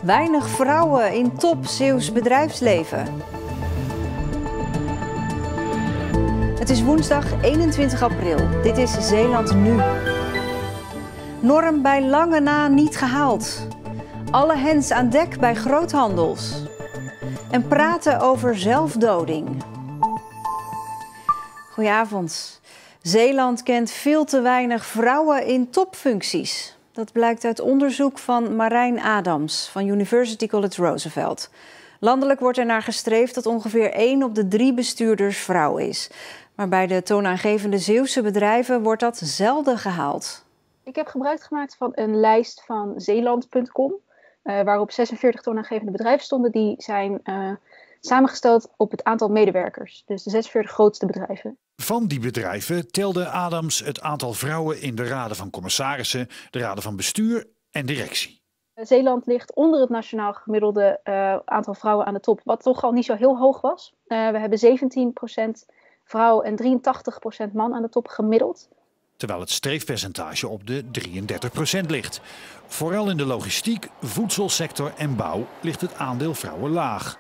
Weinig vrouwen in top Zeeuws bedrijfsleven. Het is woensdag 21 april. Dit is Zeeland Nu. Norm bij lange na niet gehaald. Alle hens aan dek bij groothandels. En praten over zelfdoding. Goedenavond. Zeeland kent veel te weinig vrouwen in topfuncties. Dat blijkt uit onderzoek van Marijn Adams van University College Roosevelt. Landelijk wordt er naar gestreefd dat ongeveer 1 op de 3 bestuurders vrouw is. Maar bij de toonaangevende Zeeuwse bedrijven wordt dat zelden gehaald. Ik heb gebruik gemaakt van een lijst van Zeeland.com, waarop 46 toonaangevende bedrijven stonden. Die zijn samengesteld op het aantal medewerkers, dus de 46 grootste bedrijven. Van die bedrijven telde Adams het aantal vrouwen in de raden van commissarissen, de raden van bestuur en directie. Zeeland ligt onder het nationaal gemiddelde aantal vrouwen aan de top, wat toch al niet zo heel hoog was. We hebben 17% vrouw en 83% man aan de top gemiddeld. Terwijl het streefpercentage op de 33% ligt. Vooral in de logistiek, voedselsector en bouw ligt het aandeel vrouwen laag.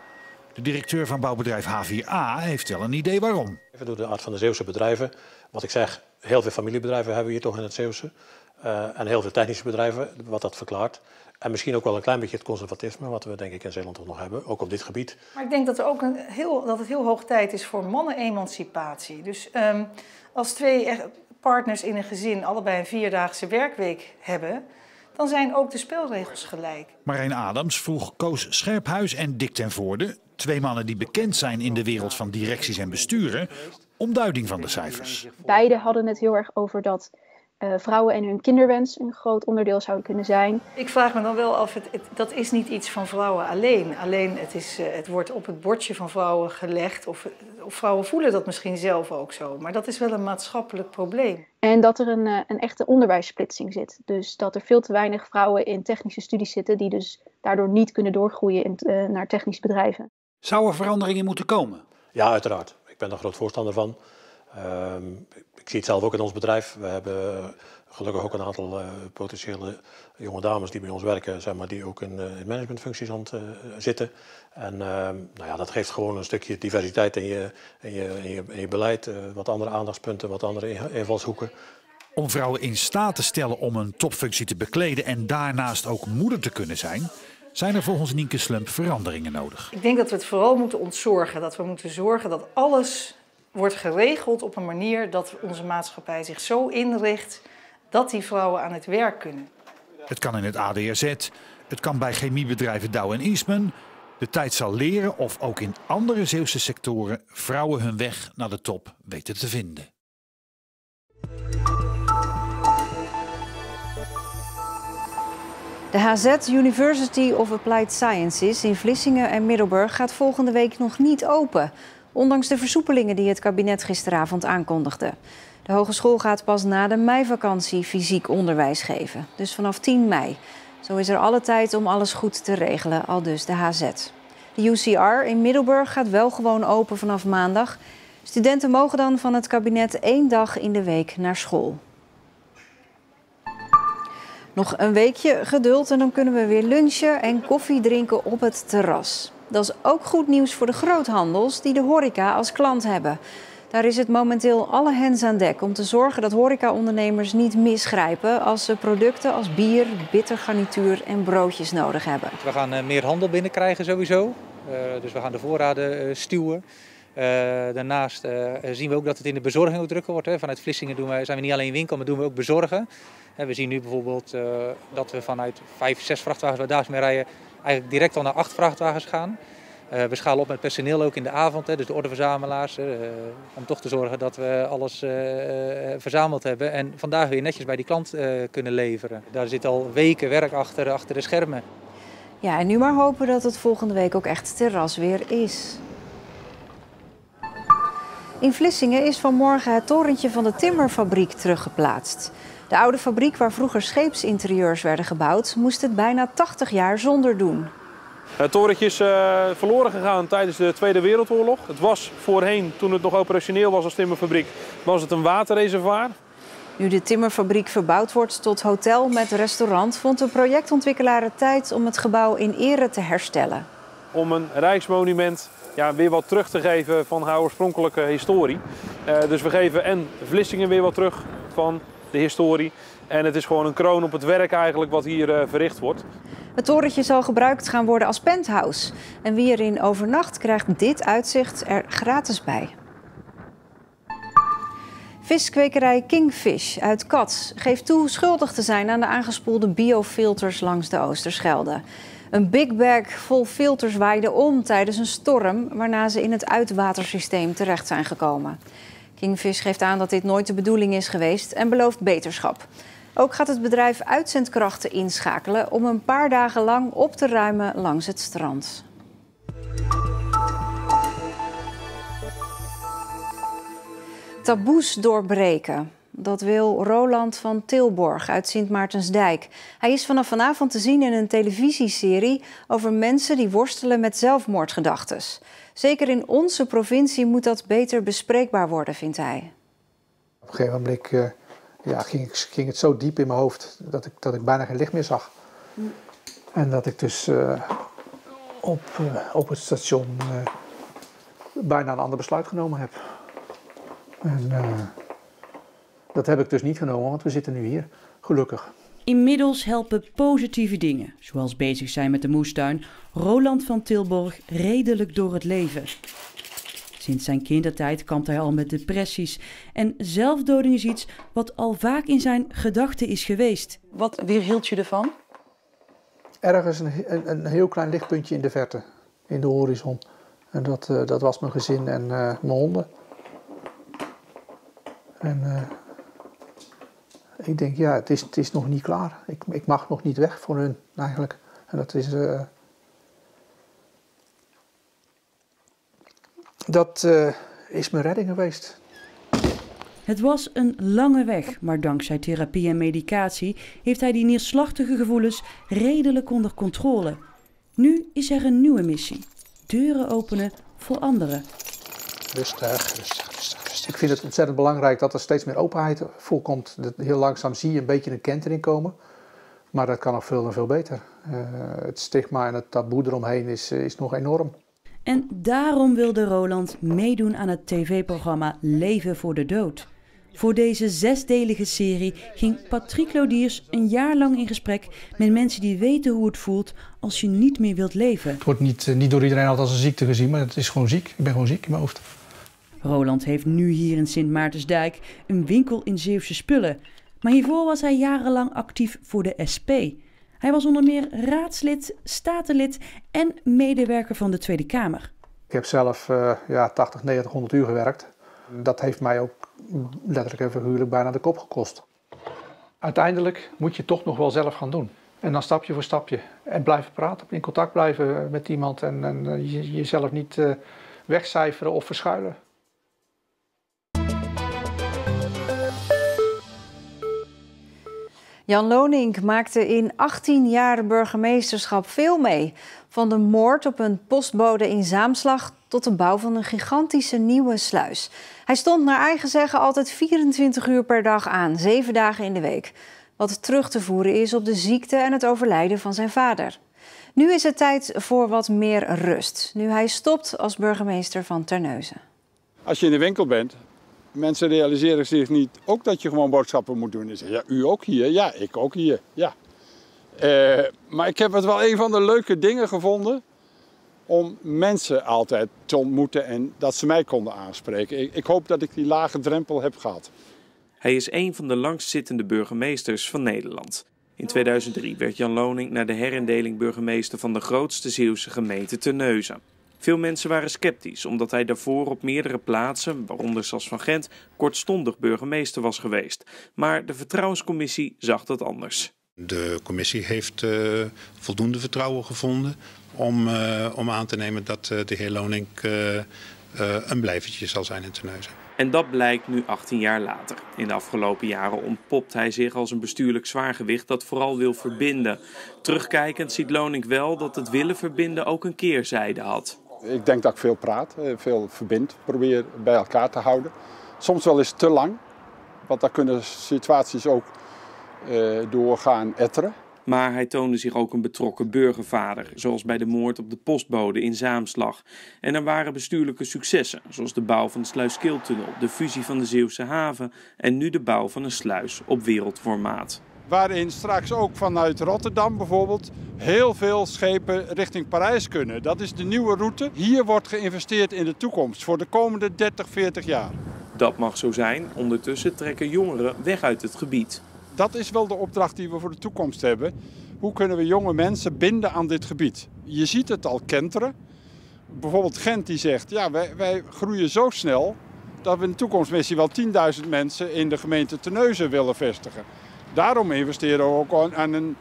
De directeur van bouwbedrijf H4A heeft wel een idee waarom. Even door de aard van de Zeeuwse bedrijven. Wat ik zeg, heel veel familiebedrijven hebben we hier toch in het Zeeuwse. En heel veel technische bedrijven, wat dat verklaart. En misschien ook wel een klein beetje het conservatisme, wat we denk ik in Zeeland toch nog hebben, ook op dit gebied. Maar ik denk dat, dat het heel hoog tijd is voor mannen-emancipatie. Dus als 2 partners in een gezin allebei een 4-daagse werkweek hebben, dan zijn ook de spelregels gelijk. Marijn Adams vroeg Koos Scherphuis en Dick ten Voorde, 2 mannen die bekend zijn in de wereld van directies en besturen, om duiding van de cijfers. Beide hadden het heel erg over dat vrouwen en hun kinderwens een groot onderdeel zouden kunnen zijn. Ik vraag me dan wel af, dat is niet iets van vrouwen alleen. Alleen het wordt op het bordje van vrouwen gelegd, of vrouwen voelen dat misschien zelf ook zo. Maar dat is wel een maatschappelijk probleem. En dat er een echte onderwijssplitsing zit. Dus dat er veel te weinig vrouwen in technische studies zitten die dus daardoor niet kunnen doorgroeien naar technische bedrijven. Zou er veranderingen moeten komen? Ja, uiteraard. Ik ben daar groot voorstander van. Ik zie het zelf ook in ons bedrijf. We hebben gelukkig ook een aantal potentiële jonge dames die bij ons werken, zeg maar, die ook in managementfuncties aan het zitten. En dat geeft gewoon een stukje diversiteit in je beleid, wat andere aandachtspunten, wat andere invalshoeken. Om vrouwen in staat te stellen om een topfunctie te bekleden en daarnaast ook moeder te kunnen zijn er volgens Nienke Slump veranderingen nodig. Ik denk dat we het vooral moeten ontzorgen. Dat we moeten zorgen dat alles wordt geregeld op een manier dat onze maatschappij zich zo inricht dat die vrouwen aan het werk kunnen. Het kan in het ADRZ, het kan bij chemiebedrijven Dow en Eastman. De tijd zal leren of ook in andere Zeeuwse sectoren vrouwen hun weg naar de top weten te vinden. De HZ University of Applied Sciences in Vlissingen en Middelburg gaat volgende week nog niet open. Ondanks de versoepelingen die het kabinet gisteravond aankondigde. De hogeschool gaat pas na de meivakantie fysiek onderwijs geven. Dus vanaf 10 mei. Zo is er alle tijd om alles goed te regelen, aldus de HZ. De UCR in Middelburg gaat wel gewoon open vanaf maandag. Studenten mogen dan van het kabinet 1 dag in de week naar school. Nog een weekje geduld en dan kunnen we weer lunchen en koffie drinken op het terras. Dat is ook goed nieuws voor de groothandels die de horeca als klant hebben. Daar is het momenteel alle hens aan dek om te zorgen dat horecaondernemers niet misgrijpen als ze producten als bier, bitter garnituur en broodjes nodig hebben. We gaan meer handel binnenkrijgen sowieso. Dus we gaan de voorraden stuwen. Daarnaast zien we ook dat het in de bezorging ook drukker wordt. Vanuit Vlissingen zijn we niet alleen winkel, maar doen we ook bezorgen. We zien nu bijvoorbeeld dat we vanuit 5, 6 vrachtwagens waar daags mee rijden eigenlijk direct al naar 8 vrachtwagens gaan. We schalen op met personeel ook in de avond, dus de ordeverzamelaars, om toch te zorgen dat we alles verzameld hebben en vandaag weer netjes bij die klant kunnen leveren. Daar zit al weken werk achter de schermen. Ja, en nu maar hopen dat het volgende week ook echt terras weer is. In Vlissingen is vanmorgen het torentje van de timmerfabriek teruggeplaatst. De oude fabriek waar vroeger scheepsinterieurs werden gebouwd, moest het bijna 80 jaar zonder doen. Het torentje is verloren gegaan tijdens de Tweede Wereldoorlog. Het was voorheen, toen het nog operationeel was als timmerfabriek, was het een waterreservoir. Nu de timmerfabriek verbouwd wordt tot hotel met restaurant, vond de projectontwikkelaar het tijd om het gebouw in ere te herstellen. Om een rijksmonument weer wat terug te geven van haar oorspronkelijke historie. Dus we geven en Vlissingen weer wat terug van de historie. En het is gewoon een kroon op het werk eigenlijk wat hier verricht wordt. Het torentje zal gebruikt gaan worden als penthouse. En wie erin overnacht krijgt dit uitzicht er gratis bij. Viskwekerij Kingfish uit Cats geeft toe schuldig te zijn aan de aangespoelde biofilters langs de Oosterschelde. Een big bag vol filters waaide om tijdens een storm, waarna ze in het uitwatersysteem terecht zijn gekomen. Kingfish geeft aan dat dit nooit de bedoeling is geweest en belooft beterschap. Ook gaat het bedrijf uitzendkrachten inschakelen om een paar dagen lang op te ruimen langs het strand. Taboes doorbreken. Dat wil Roland van Tilborg uit Sint Maartensdijk. Hij is vanaf vanavond te zien in een televisieserie over mensen die worstelen met zelfmoordgedachtes. Zeker in onze provincie moet dat beter bespreekbaar worden, vindt hij. Op een gegeven moment ging het zo diep in mijn hoofd dat ik bijna geen licht meer zag. En dat ik dus op het station bijna een ander besluit genomen heb. En dat heb ik dus niet genomen, want we zitten nu hier, gelukkig. Inmiddels helpen positieve dingen, zoals bezig zijn met de moestuin, Roland van Tilborg redelijk door het leven. Sinds zijn kindertijd kampt hij al met depressies en zelfdoding is iets wat al vaak in zijn gedachten is geweest. Wat weerhield je ervan? Ergens een heel klein lichtpuntje in de verte, in de horizon. En dat was mijn gezin en mijn honden. En ik denk, ja, het is nog niet klaar. Ik mag nog niet weg voor hun, eigenlijk. En dat is mijn redding geweest. Het was een lange weg, maar dankzij therapie en medicatie heeft hij die neerslachtige gevoelens redelijk onder controle. Nu is er een nieuwe missie. Deuren openen voor anderen. Rustig. Ik vind het ontzettend belangrijk dat er steeds meer openheid voorkomt. Heel langzaam zie je een beetje een kentering komen. Maar dat kan nog veel en veel beter. Het stigma en het taboe eromheen is nog enorm. En daarom wilde Roland meedoen aan het tv-programma Leven voor de Dood. Voor deze 6-delige serie ging Patrick Lodiers een jaar lang in gesprek met mensen die weten hoe het voelt als je niet meer wilt leven. Het wordt niet door iedereen altijd als een ziekte gezien, maar het is gewoon ziek. Ik ben gewoon ziek in mijn hoofd. Roland heeft nu hier in Sint Maartensdijk een winkel in Zeeuwse spullen. Maar hiervoor was hij jarenlang actief voor de SP. Hij was onder meer raadslid, statenlid en medewerker van de Tweede Kamer. Ik heb zelf 80, 90, 100 uur gewerkt. Dat heeft mij ook letterlijk en figuurlijk bijna de kop gekost. Uiteindelijk moet je het toch nog wel zelf gaan doen. En dan stapje voor stapje. En blijven praten, in contact blijven met iemand. En jezelf niet wegcijferen of verschuilen. Jan Lonink maakte in 18 jaar burgemeesterschap veel mee. Van de moord op een postbode in Zaamslag tot de bouw van een gigantische nieuwe sluis. Hij stond naar eigen zeggen altijd 24 uur per dag aan, 7 dagen in de week. Wat terug te voeren is op de ziekte en het overlijden van zijn vader. Nu is het tijd voor wat meer rust, nu hij stopt als burgemeester van Terneuzen. Als je in de winkel bent, mensen realiseren zich niet ook dat je gewoon boodschappen moet doen. En zeggen, ja, u ook hier? Ja, ik ook hier. Ja. Maar ik heb het wel een van de leuke dingen gevonden om mensen altijd te ontmoeten en dat ze mij konden aanspreken. Ik hoop dat ik die lage drempel heb gehad. Hij is een van de langstzittende burgemeesters van Nederland. In 2003 werd Jan Lonink na de herindeling burgemeester van de grootste Zeeuwse gemeente Terneuzen. Veel mensen waren sceptisch omdat hij daarvoor op meerdere plaatsen, waaronder Sas van Gent, kortstondig burgemeester was geweest. Maar de Vertrouwenscommissie zag dat anders. De commissie heeft voldoende vertrouwen gevonden om aan te nemen dat de heer Lonink een blijvertje zal zijn in Terneuzen. En dat blijkt nu 18 jaar later. In de afgelopen jaren ontpopt hij zich als een bestuurlijk zwaargewicht dat vooral wil verbinden. Terugkijkend ziet Lonink wel dat het willen verbinden ook een keerzijde had. Ik denk dat ik veel praat, veel verbind, probeer bij elkaar te houden. Soms wel eens te lang, Want daar kunnen situaties ook door gaan etteren. Maar hij toonde zich ook een betrokken burgervader, zoals bij de moord op de postbode in Zaamslag. En er waren bestuurlijke successen, zoals de bouw van de Sluiskiltunnel, de fusie van de Zeeuwse haven en nu de bouw van een sluis op wereldformaat. Waarin straks ook vanuit Rotterdam bijvoorbeeld heel veel schepen richting Parijs kunnen. Dat is de nieuwe route. Hier wordt geïnvesteerd in de toekomst voor de komende 30, 40 jaar. Dat mag zo zijn. Ondertussen trekken jongeren weg uit het gebied. Dat is wel de opdracht die we voor de toekomst hebben. Hoe kunnen we jonge mensen binden aan dit gebied? Je ziet het al kenteren. Bijvoorbeeld Gent die zegt, ja, wij groeien zo snel dat we in de toekomst misschien wel 10.000 mensen in de gemeente Terneuzen willen vestigen. Daarom investeren we ook aan een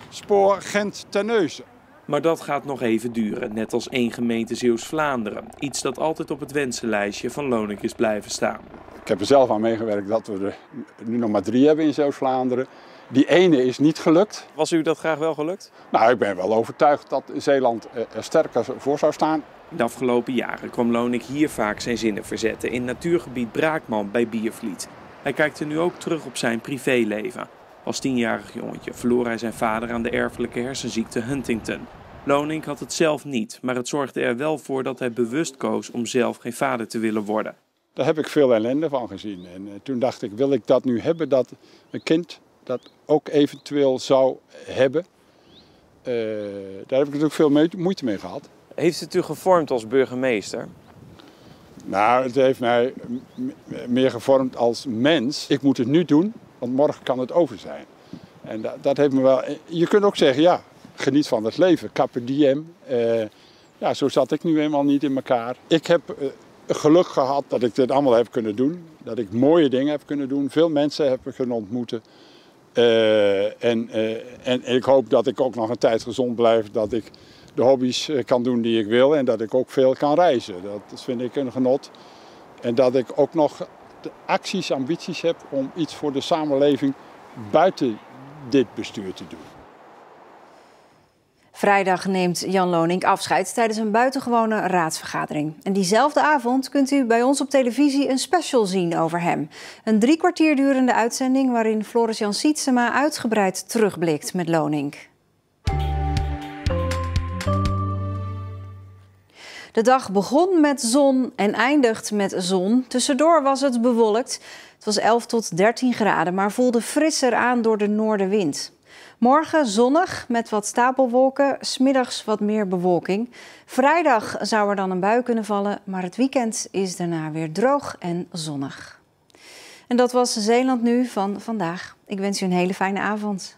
spoor Gent-Terneuzen. Maar dat gaat nog even duren, net als 1 gemeente Zeeuws-Vlaanderen. Iets dat altijd op het wensenlijstje van Lonink is blijven staan. Ik heb er zelf aan meegewerkt dat we er nu nog maar 3 hebben in Zeeuws-Vlaanderen. Die ene is niet gelukt. Was u dat graag wel gelukt? Nou, ik ben wel overtuigd dat Zeeland er sterker voor zou staan. De afgelopen jaren kwam Lonink hier vaak zijn zinnen verzetten in natuurgebied Braakman bij Biervliet. Hij kijkt er nu ook terug op zijn privéleven. Als 10-jarig jongetje verloor hij zijn vader aan de erfelijke hersenziekte Huntington. Lonink had het zelf niet, maar het zorgde er wel voor dat hij bewust koos om zelf geen vader te willen worden. Daar heb ik veel ellende van gezien. En toen dacht ik, wil ik dat nu hebben, dat een kind dat ook eventueel zou hebben. Daar heb ik natuurlijk veel moeite mee gehad. Heeft het u gevormd als burgemeester? Nou, het heeft mij meer gevormd als mens. Ik moet het nu doen, want morgen kan het over zijn. En dat heeft me wel... Je kunt ook zeggen, ja, geniet van het leven. Carpe diem. Ja, zo zat ik nu eenmaal niet in elkaar. Ik heb geluk gehad dat ik dit allemaal heb kunnen doen. Dat ik mooie dingen heb kunnen doen. Veel mensen heb kunnen ontmoeten. En ik hoop dat ik ook nog een tijd gezond blijf. Dat ik de hobby's kan doen die ik wil. En dat ik ook veel kan reizen. Dat vind ik een genot. En dat ik ook nog de acties, ambities heb om iets voor de samenleving buiten dit bestuur te doen. Vrijdag neemt Jan Lonink afscheid tijdens een buitengewone raadsvergadering. En diezelfde avond kunt u bij ons op televisie een special zien over hem. Een 3 kwartier durende uitzending waarin Floris-Jan Sietsema uitgebreid terugblikt met Lonink. De dag begon met zon en eindigt met zon. Tussendoor was het bewolkt. Het was 11 tot 13 graden, maar voelde frisser aan door de noordenwind. Morgen zonnig met wat stapelwolken, 's middags wat meer bewolking. Vrijdag zou er dan een bui kunnen vallen, maar het weekend is daarna weer droog en zonnig. En dat was Zeeland Nu van vandaag. Ik wens u een hele fijne avond.